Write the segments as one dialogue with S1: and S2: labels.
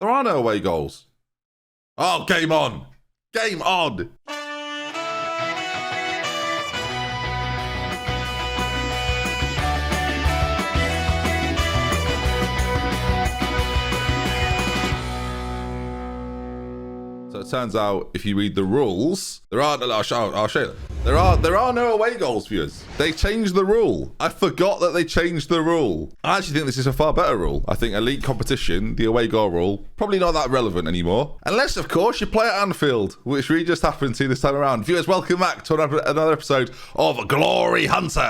S1: There are no away goals. Oh, game on. Game on. So it turns out, if you read the rules, I'll show you. There are no away goals, viewers. They changed the rule. I forgot that they changed the rule. I actually think this is a far better rule. I think elite competition, the away goal rule, probably not that relevant anymore. Unless, of course, you play at Anfield, which we just happened to this time around. Viewers, welcome back to another episode of Glory Hunter.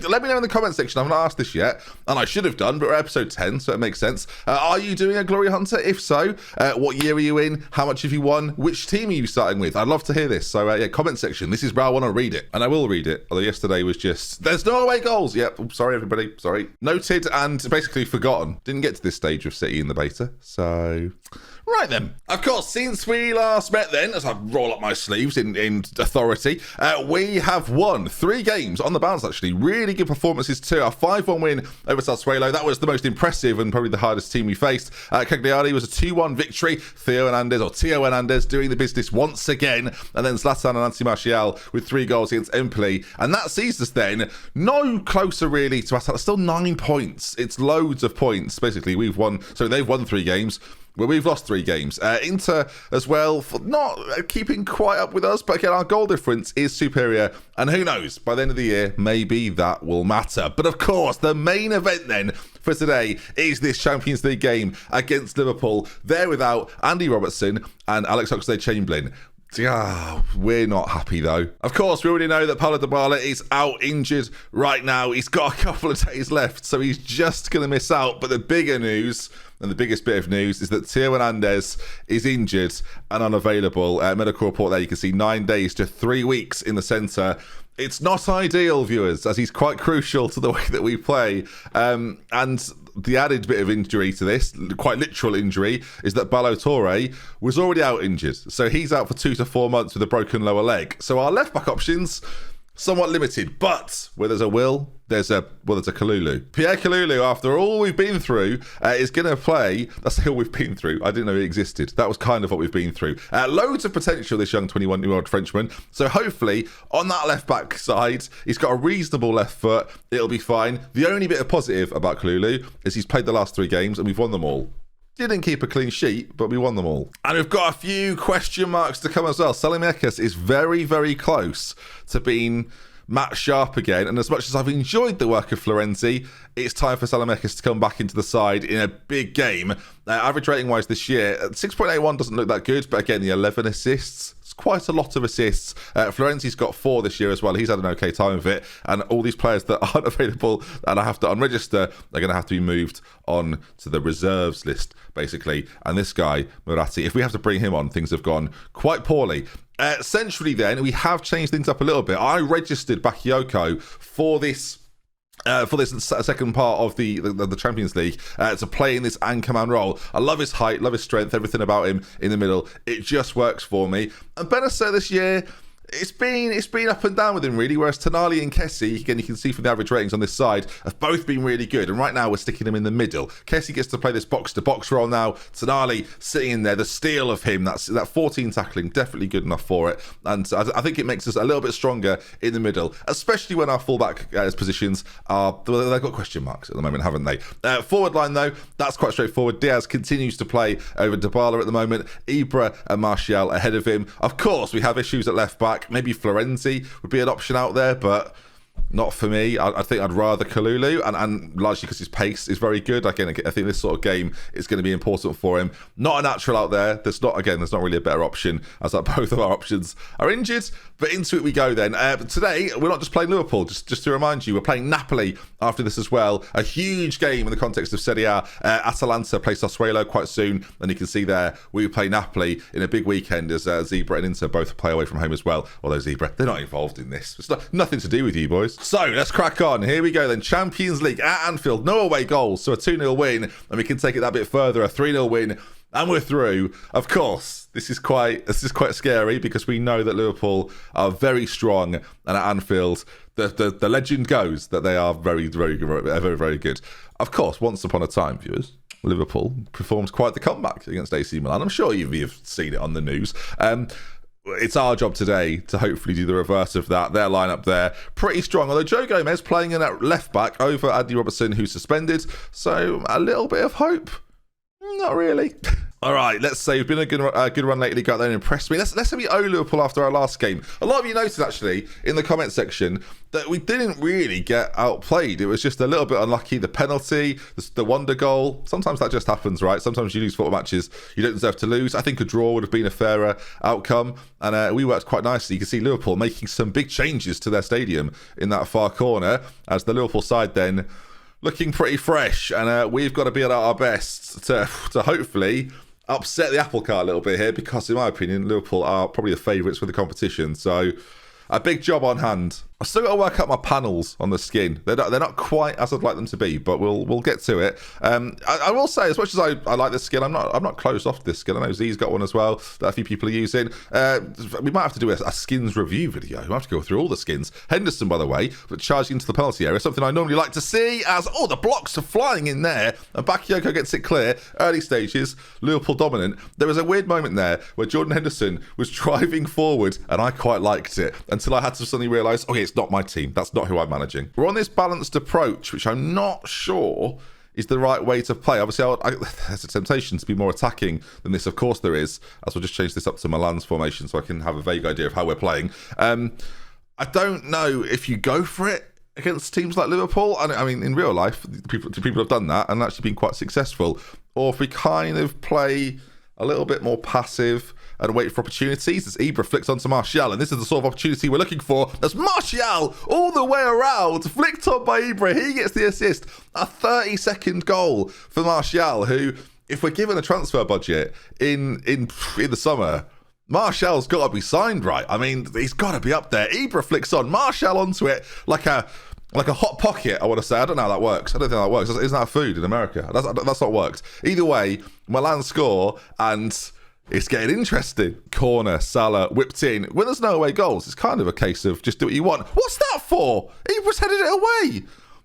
S1: Let me know in the comment section. I haven't asked this yet, and I should have done, but we're episode 10, so it makes sense. Are you doing a Glory Hunter? If so, what year are you in? How much have you won? Which team are you starting with? I'd love to hear this. So, yeah, comment section. This is where I want to read it, and I will read it. Although yesterday was just, there's no away goals. Yep. Oh, sorry, everybody. Sorry. Noted and basically forgotten. Didn't get to this stage of City in the beta. So, right then. Of course, since we last met then, as I roll up my sleeves in authority, we have won 3 games on the bounce, actually. Really good performances too. Our 5-1 win over Sassuolo. That was the most impressive and probably the hardest team we faced. Cagliari was a 2-1 victory. Theo Hernandez doing the business once again. And then Zlatan and Nancy Martial with 3 goals against Empoli. And that sees us then no closer really to Atalanta. Still 9 points. It's loads of points. Basically, they've won 3 games. Well, we've lost 3 games. Inter as well, for not keeping quite up with us, but again, our goal difference is superior. And who knows, by the end of the year, maybe that will matter. But of course, the main event then for today is this Champions League game against Liverpool. They're without Andy Robertson and Alex Oxlade-Chamberlain. We're not happy though. Of course, we already know that Paulo Dybala is out injured right now. He's got a couple of days left, so he's just going to miss out. But the bigger news, and the biggest bit of news, is that Theo Hernandez is injured and unavailable. Medical report there, you can see 9 days to 3 weeks in the centre. It's not ideal, viewers, as he's quite crucial to the way that we play. And the added bit of injury to this, quite literal injury, is that Ballo Torre was already out injured. So he's out for 2 to 4 months with a broken lower leg. So our left-back options, somewhat limited. But where there's a will, there's a Kalulu. Pierre Kalulu, after all we've been through, is going to play. That's all we've been through. I didn't know he existed. That was kind of what we've been through. Loads of potential, this young 21-year-old Frenchman. So hopefully, on that left-back side, he's got a reasonable left foot. It'll be fine. The only bit of positive about Kalulu is he's played the last 3 games and we've won them all. Didn't keep a clean sheet, but we won them all. And we've got a few question marks to come as well. Saelemaekers is very, very close to being match sharp again, and as much as I've enjoyed the work of Florenzi, it's time for Saelemaekers to come back into the side in a big game. Average rating wise this year, 6.81 doesn't look that good, but again, the 11 assists, it's quite a lot of assists. Florenzi's got 4 this year as well. He's had an okay time of it, and all these players that aren't available and I have to unregister are going to have to be moved on to the reserves list, basically. And this guy, Moratti, if we have to bring him on, things have gone quite poorly. Centrally then, we have changed things up a little bit. I registered Bakayoko for this second part of the Champions League to play in this anchorman role. I love his height, love his strength, everything about him in the middle. It just works for me. And Benacer this year, it's been up and down with him really, whereas Tonali and Kessie, again you can see from the average ratings on this side, have both been really good, and right now we're sticking him in the middle. Kessie gets to play this box-to-box role now. Tonali sitting in there, the steal of him, that 14 tackling, definitely good enough for it, and I think it makes us a little bit stronger in the middle, especially when our fullback positions they've got question marks at the moment, haven't they? Forward line though, that's quite straightforward. Diaz continues to play over Dybala at the moment. Ibra and Martial ahead of him. Of course, we have issues at left back. Maybe Florenzi would be an option out there, but not for me. I think I'd rather Kalulu, and largely because his pace is very good. Again, I think this sort of game is going to be important for him. Not a natural out there. There's not really a better option, as like both of our options are injured. But into it we go then. Today, we're not just playing Liverpool. Just to remind you, we're playing Napoli after this as well. A huge game in the context of Serie A. Atalanta play Sassuolo quite soon, and you can see there we play Napoli in a big weekend as Zebra and Inter both play away from home as well. Although Zebra, they're not involved in this. It's nothing to do with you boys. boys. So let's crack on. Here we go then. Champions League at Anfield. No away goals. So a 2-0 win. And we can take it that bit further. A 3-0 win. And we're through. Of course, this is quite scary because we know that Liverpool are very strong, and at Anfield, the legend goes that they are very, very, very, very good. Of course, once upon a time, viewers, Liverpool performs quite the comeback against AC Milan. I'm sure you've seen it on the news. It's our job today to hopefully do the reverse of that. Their lineup there, pretty strong. Although Joe Gomez playing in at left back over Andy Robertson, who's suspended. So a little bit of hope. Not really. All right, let's say it's been a good run lately. Got there and impressed me. Let's say we owe Liverpool after our last game. A lot of you noticed actually in the comment section that we didn't really get outplayed. It was just a little bit unlucky. The penalty, the wonder goal. Sometimes that just happens, right? Sometimes you lose football matches you don't deserve to lose. I think a draw would have been a fairer outcome, and we worked quite nicely. You can see Liverpool making some big changes to their stadium in that far corner as the Liverpool side then looking pretty fresh, and we've got to be at our best to hopefully upset the apple cart a little bit here, because in my opinion Liverpool are probably the favourites for the competition. So a big job on hand. I've still got to work out my panels on the skin. They're not quite as I'd like them to be, but we'll get to it. I will say, as much as I like this skin, I'm not closed off to this skin. I know Z's got one as well that a few people are using. We might have to do a skins review video. We might have to go through all the skins. Henderson, by the way, charging into the penalty area, something I normally like to see, as the blocks are flying in there, and Bakayoko gets it clear. Early stages, Liverpool dominant. There was a weird moment there where Jordan Henderson was driving forward, and I quite liked it until I had to suddenly realise, okay, it's not my team. That's not who I'm managing. We're on this balanced approach, which I'm not sure is the right way to play. Obviously, there's a temptation to be more attacking than this. Of course there is, as we'll just change this up to Milan's formation so I can have a vague idea of how we're playing. I don't know if you go for it against teams like Liverpool. I mean, in real life, people have done that and actually been quite successful. Or if we kind of play a little bit more passive and wait for opportunities, as Ibra flicks onto Martial, and this is the sort of opportunity we're looking for. As Martial all the way around, flicked on by Ibra, he gets the assist. A 30-second goal for Martial, who, if we're given a transfer budget in the summer, Martial's got to be signed, right? I mean, he's got to be up there. Ibra flicks on, Martial onto it like a hot pocket, I want to say. I don't know how that works. I don't think that works. Isn't that food in America? That's not worked. Either way, Milan score, and it's getting interesting. Corner, Salah whipped in. When there's no away goals, it's kind of a case of just do what you want. What's that for? Ibra's headed it away.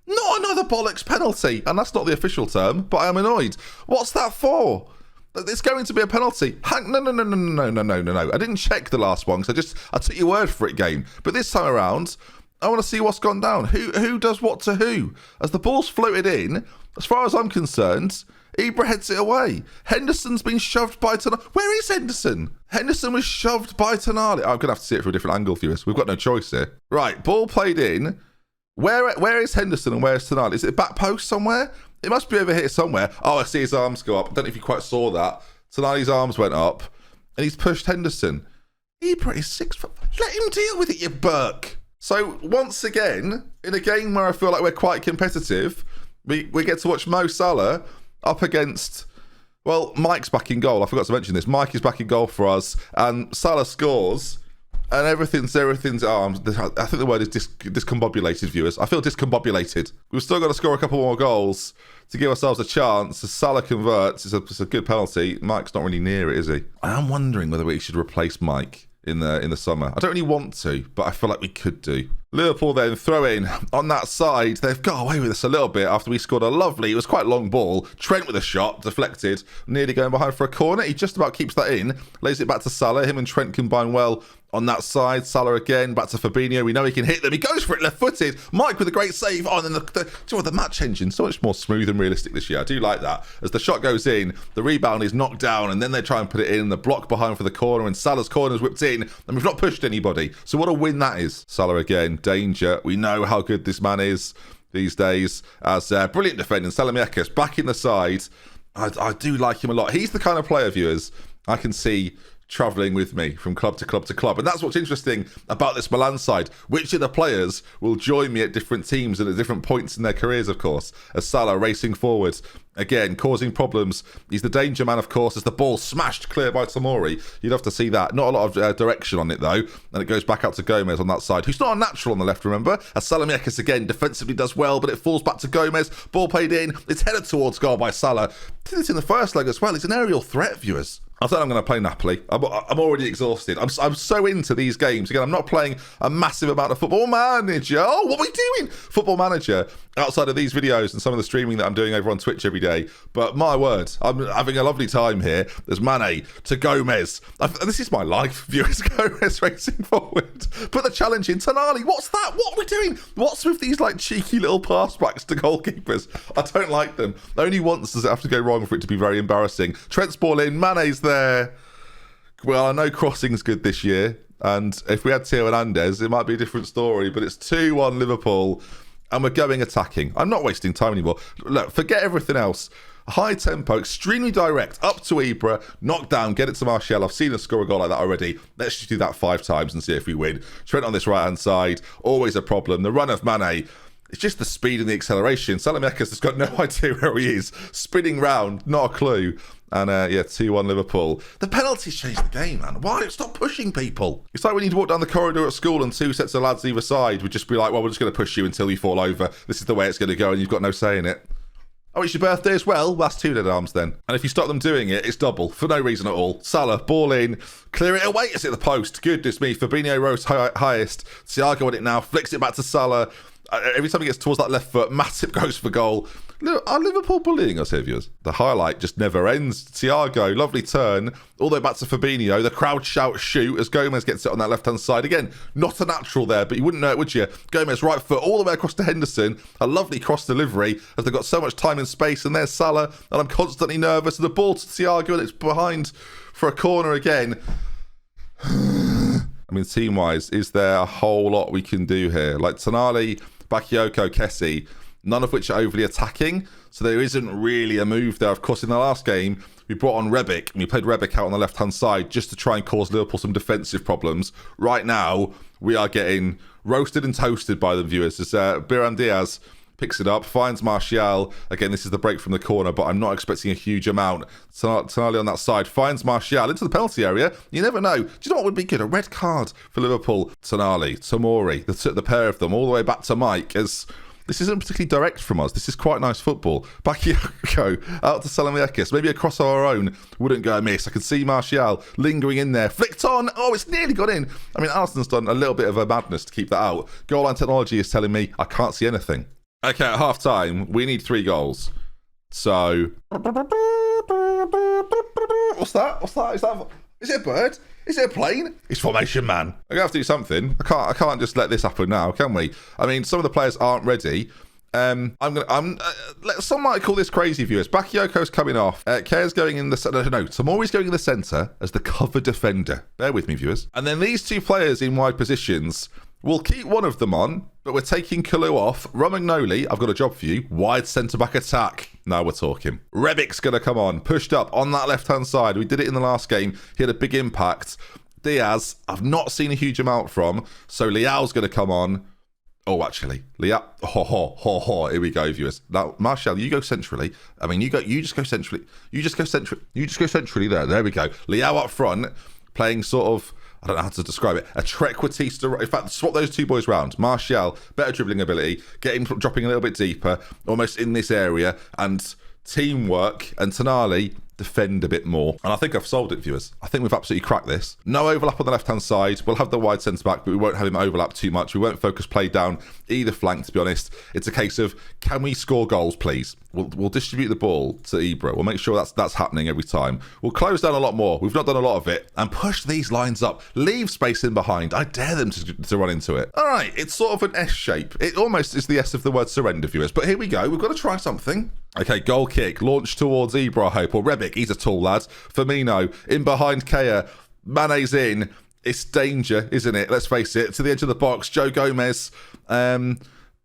S1: Not another bollocks penalty. And that's not the official term, but I am annoyed. What's that for? It's going to be a penalty. No. I didn't check the last one because I took your word for it, game. But this time around, I want to see what's gone down. Who does what to who? As the ball's floated in, as far as I'm concerned, Ibra heads it away. Henderson's been shoved by Tonali. Where is Henderson? Henderson was shoved by Tonali. I'm going to have to see it from a different angle, viewers. We've got no choice here. Right, ball played in. Where is Henderson and where is Tonali? Is it back post somewhere? It must be over here somewhere. Oh, I see his arms go up. I don't know if you quite saw that. Tonali's arms went up and he's pushed Henderson. Ibra is 6 foot. Let him deal with it, you Burke. So once again, in a game where I feel like we're quite competitive, we get to watch Mo Salah up against, well, Mike's back in goal. I forgot to mention this. Mike is back in goal for us, and Salah scores, and everything's arms. I think the word is discombobulated, viewers. I feel discombobulated. We've still got to score a couple more goals to give ourselves a chance. As Salah converts, it's a good penalty. Mike's not really near it, is he? I am wondering whether we should replace Mike in the summer. I don't really want to, but I feel like we could do. Liverpool then throw in on that side. They've got away with us a little bit after we scored a lovely, it was quite a long ball. Trent with a shot, deflected, nearly going behind for a corner. He just about keeps that in, lays it back to Salah. Him and Trent combine well on that side. Salah again, back to Fabinho. We know he can hit them. He goes for it left-footed. Mike with a great save. Oh, and then the match engine, so much more smooth and realistic this year. I do like that. As the shot goes in, the rebound is knocked down, and then they try and put it in. The block behind for the corner, and Salah's corner's whipped in, and we've not pushed anybody. So what a win that is. Salah again, danger. We know how good this man is these days. As brilliant defending, Salamiakis back in the side. I do like him a lot. He's the kind of player, viewers, I can see travelling with me from club to club to club. And that's what's interesting about this Milan side. Which of the players will join me at different teams and at different points in their careers, of course, as Salah racing forward. Again, causing problems. He's the danger man, of course, as the ball smashed clear by Tomori. You'd have to see that. Not a lot of direction on it, though. And it goes back out to Gomez on that side, who's not a natural on the left, remember? As Salamiakis, again, defensively does well, but it falls back to Gomez. Ball played in. It's headed towards goal by Salah. Did it in the first leg as well. He's an aerial threat, viewers. I thought I'm going to play Napoli. I'm already exhausted. I'm so into these games. Again, I'm not playing a massive amount of Football Manager. Oh, what are we doing? Football Manager outside of these videos and some of the streaming that I'm doing over on Twitch every day. But my word, I'm having a lovely time here. There's Mane to Gomez. This is my life, viewers. Gomez racing forward. Put the challenge in. Tonali, what's that? What are we doing? What's with these like cheeky little pass backs to goalkeepers? I don't like them. Only once does it have to go wrong for it to be very embarrassing. Trent's ball in. Mane's there. Well, I know crossing's good this year, and if we had Theo Hernandez, it might be a different story, but it's 2-1 Liverpool, and we're going attacking. I'm not wasting time anymore. Look, forget everything else. High tempo, extremely direct, up to Ibra, knock down, get it to Martial. I've seen us score a goal like that already. Let's just do that 5 times and see if we win. Trent on this right-hand side, always a problem. The run of Mane, it's just the speed and the acceleration. Salamiakis has got no idea where he is. Spinning round, not a clue. And 2-1 Liverpool. The penalties changed the game, man. Why? Stop pushing people. It's like when you'd walk down the corridor at school and 2 sets of lads either side would just be like, well, we're just going to push you until you fall over. This is the way it's going to go and you've got no say in it. Oh, it's your birthday as well? That's 2 dead arms then. And if you stop them doing it, it's double, for no reason at all. Salah, ball in, clear it away, it's at the post. Goodness me, Fabinho rose highest. Thiago on it now, flicks it back to Salah. Every time he gets towards that left foot, Matip goes for goal. Look, are Liverpool bullying us here, viewers? The highlight just never ends. Thiago, lovely turn, all the way back to Fabinho. The crowd shout shoot as Gomez gets it on that left-hand side. Again, not a natural there, but you wouldn't know it, would you? Gomez, right foot, all the way across to Henderson. A lovely cross delivery as they've got so much time and space. And there's Salah, and I'm constantly nervous. And the ball to Thiago, and it's behind for a corner again. I mean, team-wise, is there a whole lot we can do here? Like Tonali, Bakayoko, Kessie, none of which are overly attacking, so there isn't really a move there. Of course, in the last game, we brought on Rebic, and we played Rebic out on the left-hand side just to try and cause Liverpool some defensive problems. Right now, we are getting roasted and toasted by the viewers as Biram Diaz picks it up, finds Martial. Again, this is the break from the corner, but I'm not expecting a huge amount. Tonali on that side finds Martial into the penalty area. You never know. Do you know what would be good? A red card for Liverpool. Tonali, Tomori, the pair of them, all the way back to Mike, as this isn't particularly direct from us. This is quite nice football. Bakayoko out to Salamiakis. Maybe a cross of our own wouldn't go amiss. I can see Martial lingering in there. Flicked on. Oh, it's nearly got in. I mean, Alisson's done a little bit of a madness to keep that out. Goal line technology is telling me I can't see anything. Okay, at half time, we need 3 goals. So. What's that? Is it a bird? Is it a plane? It's formation, man. I'm gonna have to do something. I can't just let this happen now, can we? I mean, some of the players aren't ready. Some might call this crazy, viewers. Bakayoko's coming off. Kea's going in the no. Tomori's going in the centre as the cover defender. Bear with me, viewers. And then these 2 players in wide positions. We'll keep one of them on, but we're taking Kalou off. Romagnoli, I've got a job for you. Wide centre-back attack. Now we're talking. Rebic's going to come on. Pushed up on that left-hand side. We did it in the last game. He had a big impact. Diaz, I've not seen a huge amount from. So Leao's going to come on. Oh, actually. Leao. Here we go, viewers. Now, Martial, you go centrally. I mean, you just go centrally. You just go centrally there. There we go. Leao up front, playing sort of, I don't know how to describe it, a trequartista. In fact, swap those 2 boys round. Martial, better dribbling ability, get him dropping a little bit deeper, almost in this area, and teamwork, and Tonali defend a bit more. And I think I've solved it, viewers. I think we've absolutely cracked this. No overlap on the left-hand side. We'll have the wide centre-back, but we won't have him overlap too much. We won't focus play down either flank, to be honest. It's a case of, can we score goals, please? We'll distribute the ball to Ibra. We'll make sure that's happening every time. We'll close down a lot more. We've not done a lot of it. And push these lines up. Leave space in behind. I dare them to run into it. All right, it's sort of an S shape. It almost is the S of the word surrender, viewers. But here we go. We've got to try something. Okay, goal kick. Launched towards Ibra, I hope. Or Rebic. He's a tall lad. Firmino. In behind Kea. Mane's in. It's danger, isn't it? Let's face it. To the edge of the box. Joe Gomez.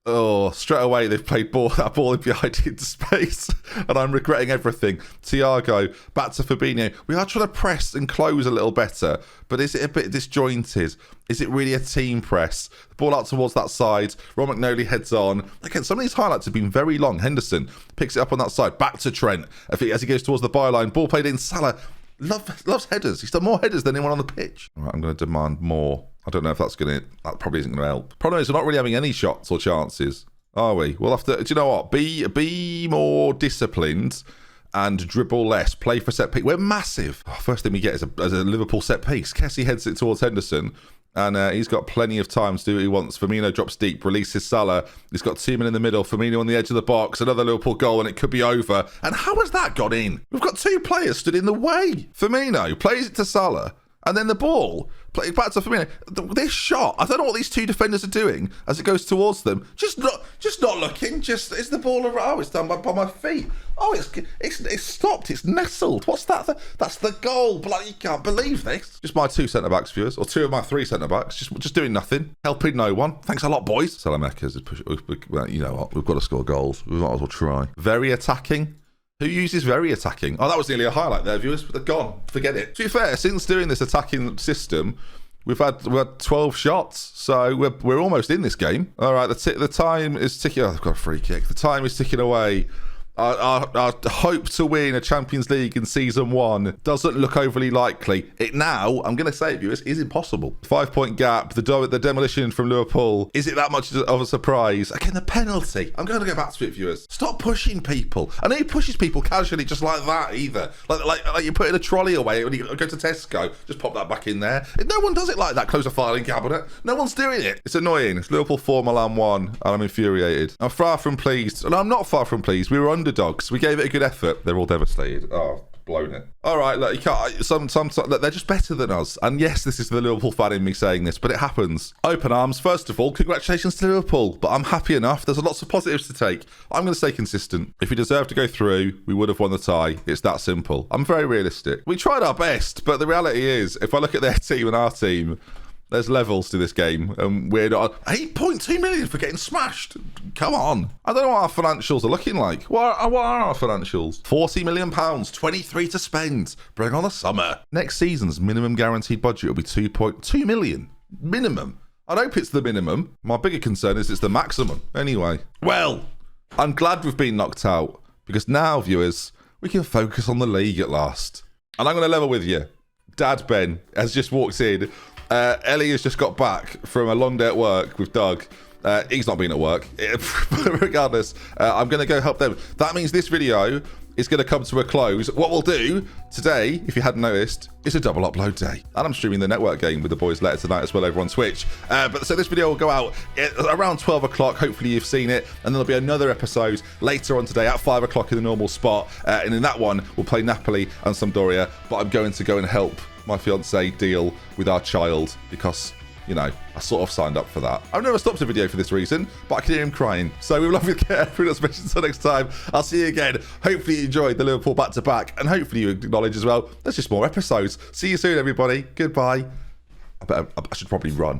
S1: Oh, straight away they've played that ball behind into space, and I'm regretting everything. Thiago, back to Fabinho. We are trying to press and close a little better, but is it a bit disjointed? Is it really a team press? The ball out towards that side. Ron McNally heads on. Again, some of these highlights have been very long. Henderson picks it up on that side. Back to Trent as he goes towards the byline. Ball played in. Salah loves headers. He's done more headers than anyone on the pitch. All right, I'm going to demand more. I don't know if that probably isn't going to help. Problem is, we're not really having any shots or chances, are we? We'll have to, do you know what? Be more disciplined and dribble less. Play for set piece. We're massive. First thing we get is a Liverpool set piece. Kessie heads it towards Henderson, and he's got plenty of time to do what he wants. Firmino drops deep, releases Salah. He's got 2 men in the middle. Firmino on the edge of the box. Another Liverpool goal, and it could be over. And how has that got in? We've got 2 players stood in the way. Firmino plays it to Salah. And then the ball, played back to Firmino. This shot, I don't know what these 2 defenders are doing as it goes towards them. Just not looking. Just, is the ball around? Oh, it's done by my feet. Oh, it's stopped. It's nestled. What's that? That's the goal. Bloody, you can't believe this. Just my 2 centre-backs, viewers, or 2 of my 3 centre-backs. Just doing nothing. Helping no one. Thanks a lot, boys. Salamanca's well, you know what? We've got to score goals. We might as well try. Very attacking. Who uses very attacking? Oh, that was nearly a highlight there, viewers. They're gone. Forget it. To be fair, since doing this attacking system, we've had 12 shots, so we're almost in this game. All right, the time is ticking. Oh, I've got a free kick. The time is ticking away. Our hope to win a Champions League in Season 1 doesn't look overly likely. It now, I'm going to say it, viewers, is impossible. 5-point gap, the demolition from Liverpool. Is it that much of a surprise? Again, the penalty. I'm going to go back to it, viewers. Stop pushing people. I know he pushes people casually just like that either. Like you put in a trolley away when you go to Tesco. Just pop that back in there. No one does it like that. Close a filing cabinet. No one's doing it. It's annoying. It's Liverpool 4, Milan 1, and I'm infuriated. I'm far from pleased. And I'm not far from pleased. We were underdogs. We gave it a good effort. They're all devastated. Oh, blown it. All right, look, you can't. Look, they're just better than us. And yes, this is the Liverpool fan in me saying this, but it happens. Open arms. First of all, congratulations to Liverpool. But I'm happy enough. There's lots of positives to take. I'm going to stay consistent. If we deserve to go through, we would have won the tie. It's that simple. I'm very realistic. We tried our best, but the reality is, if I look at their team and our team, there's levels to this game, and we're not 8.2 million for getting smashed. Come on. I don't know what our financials are looking like. What are our financials? £40 million, 23 to spend. Bring on the summer. Next season's minimum guaranteed budget will be 2.2 million. Minimum. I hope it's the minimum. My bigger concern is it's the maximum. Anyway. Well, I'm glad we've been knocked out, because now, viewers, we can focus on the league at last. And I'm going to level with you. Dad Ben has just walked in. Ellie has just got back from a long day at work with Doug. He's not been at work. But regardless, I'm going to go help them. That means this video is going to come to a close. What we'll do today, if you hadn't noticed, is a double upload day. And I'm streaming the network game with the boys later tonight as well over on Twitch. So this video will go out around 12 o'clock. Hopefully you've seen it. And there'll be another episode later on today at 5 o'clock in the normal spot. And in that one, we'll play Napoli and Sampdoria. But I'm going to go and help my fiance deal with our child because, you know, I sort of signed up for that. I've never stopped a video for this reason, but I can hear him crying. So we will love you care. Until next time, I'll see you again. Hopefully you enjoyed the Liverpool back-to-back, and hopefully you acknowledge as well there's just more episodes. See you soon, everybody. Goodbye. I should probably run.